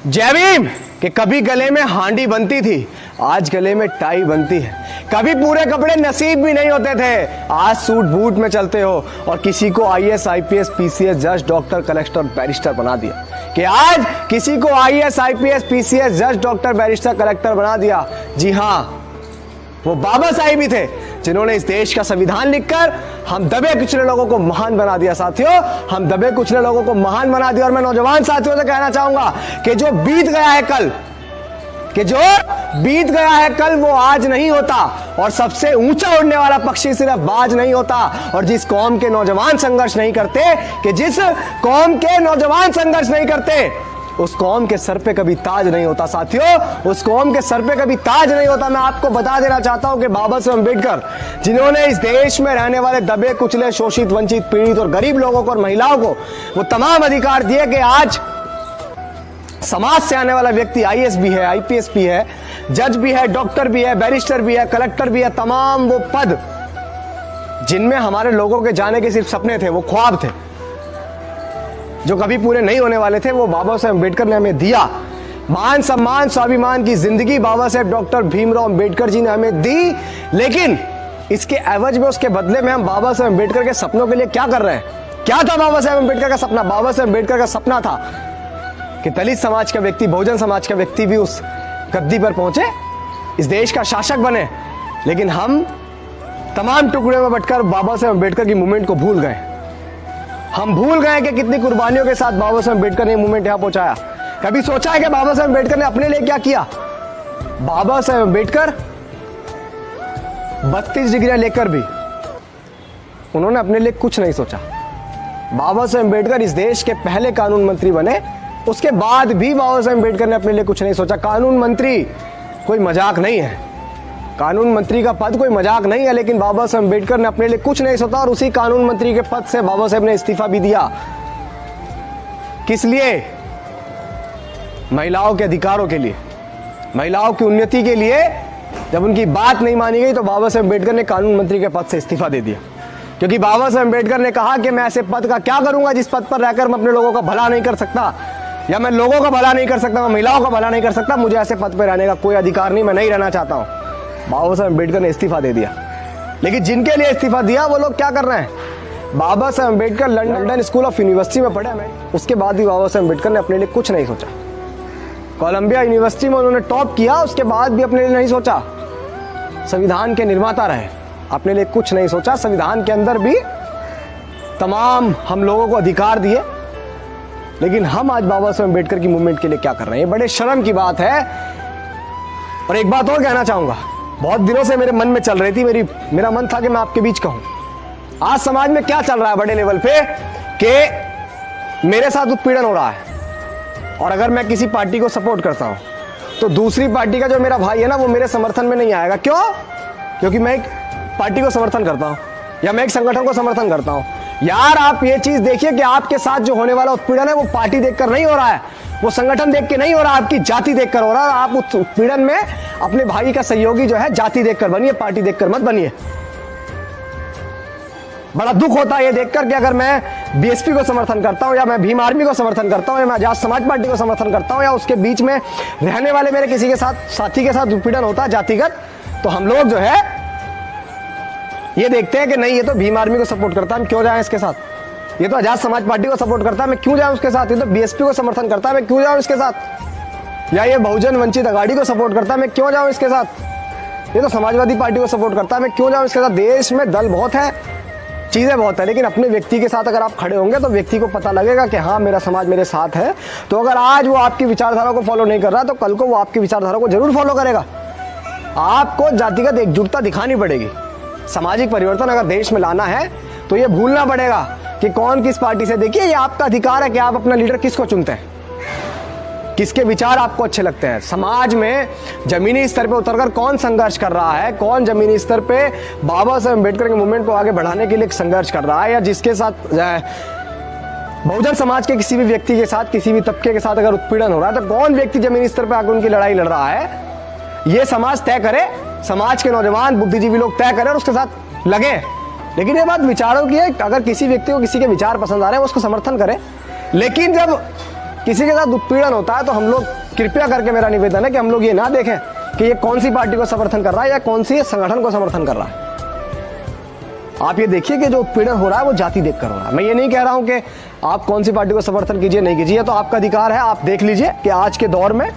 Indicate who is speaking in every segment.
Speaker 1: जय भीम। कि कभी गले में हांडी बनती थी, आज गले में टाई बनती है। कभी पूरे कपड़े नसीब भी नहीं होते थे, आज सूट बूट में चलते हो। और किसी को आईएएस आईपीएस पीसीएस जज डॉक्टर कलेक्टर बैरिस्टर बना दिया। कि आज किसी को आईएएस आईपीएस पीसीएस जज डॉक्टर बैरिस्टर कलेक्टर बना दिया। जी हाँ, वो बाबा साहिब ही थे जिन्होंने इस देश का संविधान लिखकर हम दबे कुचले लोगों को महान बना दिया। साथियों, हम दबे कुचले लोगों को महान बना दिया। और मैं नौजवान साथियों से कहना चाहूंगा कि जो बीत गया है कल वो आज नहीं होता। और सबसे ऊंचा उड़ने वाला पक्षी सिर्फ बाज नहीं होता। और जिस कौम के नौजवान संघर्ष नहीं करते, उस कौम के सर पे कभी ताज नहीं होता। साथियों, उस कौम के सर पे कभी ताज नहीं होता। मैं आपको बता देना चाहता हूं कि बाबा साहब अम्बेडकर, जिन्होंने इस देश में रहने वाले दबे कुचले शोषित वंचित पीड़ित और गरीब लोगों को और महिलाओं को वो तमाम अधिकार दिए कि आज समाज से आने वाला व्यक्ति आईएएस भी है, आईपीएस भी है, जज भी है, डॉक्टर भी है, बैरिस्टर भी है, कलेक्टर भी है। तमाम वो पद जिनमें हमारे लोगों के जाने के सिर्फ सपने थे, वो ख्वाब थे जो कभी पूरे नहीं होने वाले थे, वो बाबा साहब अम्बेडकर ने हमें दिया। मान सम्मान स्वाभिमान की जिंदगी बाबा साहब डॉक्टर भीमराव अम्बेडकर जी ने हमें दी। लेकिन इसके एवज में, उसके बदले में हम बाबा साहब अम्बेडकर के सपनों के लिए क्या कर रहे हैं? क्या था बाबा साहब अम्बेडकर का सपना? बाबा साहब अम्बेडकर का सपना था कि दलित समाज का व्यक्ति, बहुजन समाज का व्यक्ति भी उस गद्दी पर पहुंचे, इस देश का शासक बने। लेकिन हम तमाम टुकड़े में बंटकर बाबा साहब अम्बेडकर की मूवमेंट को भूल गए। हम भूल गए कि कितनी कुर्बानियों के साथ बाबा साहब अम्बेडकर ने मूवमेंट यहां पहुंचाया। कभी सोचा है कि बाबा साहब अम्बेडकर ने अपने लिए क्या किया? बाबा साहब अम्बेडकर 32 डिग्रियां लेकर भी उन्होंने अपने लिए कुछ नहीं सोचा। बाबा साहब अम्बेडकर इस देश के पहले कानून मंत्री बने, उसके बाद भी बाबा साहब अम्बेडकर ने अपने लिए कुछ नहीं सोचा। कानून मंत्री कोई मजाक नहीं है, कानून मंत्री का पद कोई मजाक नहीं है। लेकिन बाबा साहब अम्बेडकर ने अपने लिए कुछ नहीं सोचा और उसी कानून मंत्री के पद से बाबा साहब ने इस्तीफा भी दिया। किस लिए? महिलाओं के अधिकारों के लिए, महिलाओं की उन्नति के लिए। जब उनकी बात नहीं मानी गई तो बाबा साहब अम्बेडकर ने कानून मंत्री के पद से इस्तीफा दे दिया। क्योंकि बाबा साहब अम्बेडकर ने कहा कि मैं ऐसे पद का क्या करूंगा जिस पद पर रहकर मैं अपने लोगों का भला नहीं कर सकता, या मैं लोगों का भला नहीं कर सकता, मैं महिलाओं का भला नहीं कर सकता। मुझे ऐसे पद पर रहने का कोई अधिकार नहीं, मैं नहीं रहना चाहता हूं। बाबा साहब अम्बेडकर ने इस्तीफा दे दिया। लेकिन जिनके लिए इस्तीफा दिया वो लोग क्या कर रहे हैं? बाबा Saheb Ambedkar London school of university में पढ़े, उसके बाद भी बाबा साहब अम्बेडकर ने अपने लिए कुछ नहीं सोचा। कोलंबिया यूनिवर्सिटी में उन्होंने टॉप किया, उसके बाद भी अपने लिए नहीं सोचा। संविधान के निर्माता रहे, अपने लिए कुछ नहीं सोचा। संविधान के अंदर भी तमाम हम लोगों को अधिकार दिए। लेकिन हम आज बाबा साहब अम्बेडकर की मूवमेंट के लिए क्या कर रहे हैं? ये बड़े शर्म की बात है। और एक बात और कहना चाहूंगा, बहुत दिनों से मेरे मन में चल रही थी, मेरा मन था कि मैं आपके बीच कहूं। आज समाज में क्या चल रहा है बड़े लेवल पे कि मेरे साथ उत्पीड़न हो रहा है, और अगर मैं किसी पार्टी को सपोर्ट करता हूं तो दूसरी पार्टी का जो मेरा भाई है ना, वो मेरे समर्थन में नहीं आएगा। क्यों? क्योंकि मैं एक पार्टी को समर्थन करता हूं या मैं एक संगठन को समर्थन करता हूं। यार, आप ये चीज देखिए कि आपके साथ जो होने वाला उत्पीड़न है वो पार्टी देखकर नहीं हो रहा है, वो संगठन देख के नहीं हो रहा, आपकी जाति देखकर हो रहा है। आप उस उत्पीड़न में अपने भाई का सहयोगी जो है जाति देखकर बनिए, पार्टी देखकर मत बनिए। बड़ा दुख होता है ये देखकर कि अगर मैं बीएसपी को समर्थन करता हूं, या मैं भीम आर्मी को समर्थन करता हूं, या मैं आजाद समाज पार्टी को समर्थन करता हूं, या उसके बीच में रहने वाले मेरे किसी के साथ साथी के साथ उत्पीड़न होता है जातिगत, तो हम लोग जो है ये देखते हैं कि नहीं, ये तो भीम आर्मी को सपोर्ट करता है, हम क्यों जाएं इसके साथ। ये तो आजाद समाज पार्टी को सपोर्ट करता है, मैं क्यों जाऊं उसके साथ। ये तो बीएसपी को समर्थन करता है, मैं क्यों जाऊं इसके साथ। या ये बहुजन वंचित अघाड़ी को सपोर्ट करता है, मैं क्यों जाऊं इसके साथ। ये तो समाजवादी पार्टी को सपोर्ट करता है, मैं क्यों जाऊं इसके साथ। देश में दल बहुत है, चीजें बहुत है, लेकिन अपने व्यक्ति के साथ अगर आप खड़े होंगे तो व्यक्ति को पता लगेगा कि हाँ, मेरा समाज मेरे साथ है। तो अगर आज वो आपकी विचारधारा को फॉलो नहीं कर रहा तो कल को वो आपकी विचारधारा को जरूर फॉलो करेगा। आपको जातिगत एकजुटता दिखानी पड़ेगी। सामाजिक परिवर्तन अगर देश में लाना है तो ये भूलना पड़ेगा कि कौन किस पार्टी से। देखिए, ये आपका अधिकार है कि आप अपना लीडर किसको चुनते हैं, किसके विचार आपको अच्छे लगते हैं। समाज में जमीनी स्तर पे उतरकर कौन संघर्ष कर रहा है, कौन जमीनी स्तर पे बाबा साहब अम्बेडकर के मूवमेंट को आगे बढ़ाने के लिए संघर्ष कर रहा है, या जिसके साथ बहुजन समाज के किसी भी व्यक्ति के साथ, किसी भी तबके के साथ अगर उत्पीड़न हो रहा है, तो कौन व्यक्ति जमीनी स्तर पर आकर उनकी लड़ाई लड़ रहा है, ये समाज तय करे। समाज के नौजवान बुद्धिजीवी लोग तय करें और उसके साथ लगे। लेकिन ये बात विचारों की है, अगर किसी व्यक्ति को किसी के विचार पसंद आ रहे हैं वो उसको समर्थन करे। लेकिन जब किसी के साथ उत्पीड़न होता है तो हम लोग, कृपया करके मेरा निवेदन है कि हम लोग ये ना देखें कि ये कौन सी पार्टी को समर्थन कर रहा है या कौन सी संगठन को समर्थन कर रहा है। आप ये देखिए कि जो उत्पीड़न हो रहा है वो जाति देखकर हो रहा है। मैं ये नहीं कह रहा हूं कि आप कौन सी पार्टी को समर्थन कीजिए नहीं कीजिए, तो आपका अधिकार है। आप देख लीजिए कि आज के दौर में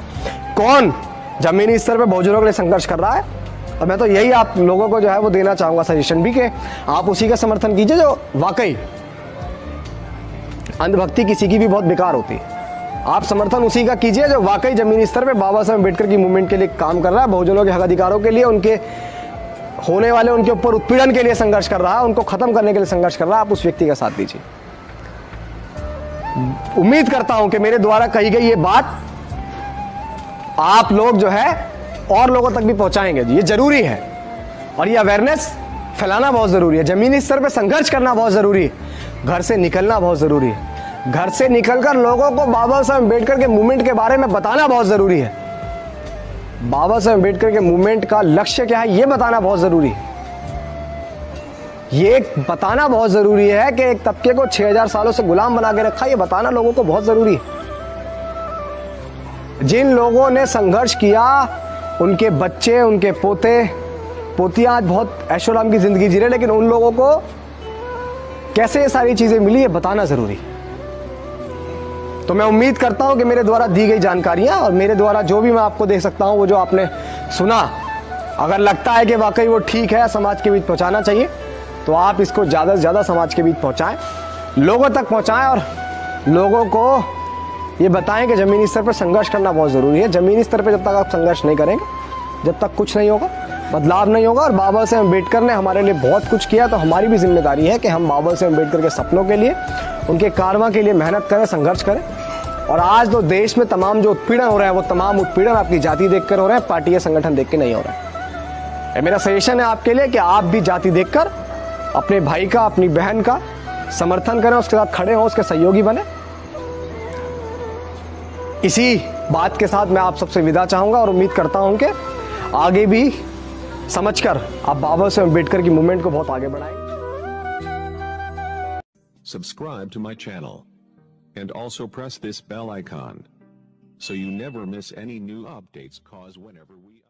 Speaker 1: कौन जमीनी स्तर पर बहुजनों के लिए संघर्ष कर रहा है, और मैं तो यही आप लोगों को जो है वो देना चाहूंगा सजेशन भी कि आप उसी का समर्थन कीजिए जो वाकई, अंधभक्ति किसी की भी बहुत बेकार होती है। आप समर्थन उसी का कीजिए जो वाकई जमीनी स्तर पे बाबा साहब अम्बेडकर की मूवमेंट के लिए काम कर रहा है, बहुजनों के हक अधिकारों के लिए, उनके होने वाले उनके ऊपर उत्पीड़न के लिए संघर्ष कर रहा है, उनको खत्म करने के लिए संघर्ष कर रहा है। आप उस व्यक्ति का साथ दीजिए। उम्मीद करता हूं कि मेरे द्वारा कही गई ये बात आप लोग जो है और लोगों तक भी पहुंचाएंगे। ये जरूरी है और ये अवेयरनेस फैलाना बहुत जरूरी है। जमीनी स्तर पे संघर्ष करना बहुत जरूरी है। घर से निकलना बहुत जरूरी है। घर से निकलकर लोगों को बाबा साहब अम्बेडकर के मूवमेंट के बारे में बताना बहुत जरूरी है। बाबा साहब अम्बेडकर के मूवमेंट का लक्ष्य क्या है ये बताना बहुत जरूरी है। ये बताना बहुत जरूरी है कि एक तबके को 6000 सालों से गुलाम बना के रखा, ये बताना लोगों को बहुत जरूरी है। जिन लोगों ने संघर्ष किया उनके बच्चे, उनके पोते पोतियां आज बहुत ऐशोआराम की जिंदगी जी रहे, लेकिन उन लोगों को कैसे ये सारी चीजें मिली ये बताना जरूरी। तो मैं उम्मीद करता हूं कि मेरे द्वारा दी गई जानकारियां और मेरे द्वारा जो भी मैं आपको दे सकता हूं वो जो आपने सुना, अगर लगता है कि वाकई वो ठीक है, समाज के बीच पहुंचाना चाहिए, तो आप इसको ज्यादा से ज्यादा समाज के बीच पहुंचाएं, लोगों तक पहुंचाएं और लोगों को ये बताएं कि जमीनी स्तर पर संघर्ष करना बहुत जरूरी है। जमीनी स्तर पर जब तक आप संघर्ष नहीं करेंगे, जब तक कुछ नहीं होगा, बदलाव नहीं होगा। और बाबा साहब अम्बेडकर ने हमारे लिए बहुत कुछ किया, तो हमारी भी जिम्मेदारी है कि हम बाबा साहब अम्बेडकर के सपनों के लिए, उनके कारवां के लिए मेहनत करें, संघर्ष करें। और आज तो देश में तमाम जो उत्पीड़न हो रहे हैं वो तमाम उत्पीड़न आपकी जाति देखकर हो रहे हैं, पार्टी या संगठन देख के नहीं हो रहे हैं। मेरा सजेशन है आपके लिए कि आप भी जाति देखकर अपने भाई का, अपनी बहन का समर्थन करें, उसके साथ खड़े हों, उसके सहयोगी बने। इसी बात के साथ मैं आप सबसे विदा चाहूंगा और उम्मीद करता हूं कि आगे भी समझकर आप बाबा साहब अम्बेडकर की मूवमेंट को बहुत आगे बढ़ाएं।
Speaker 2: Subscribe to my channel and also press this bell icon so you never miss any new updates, cause whenever we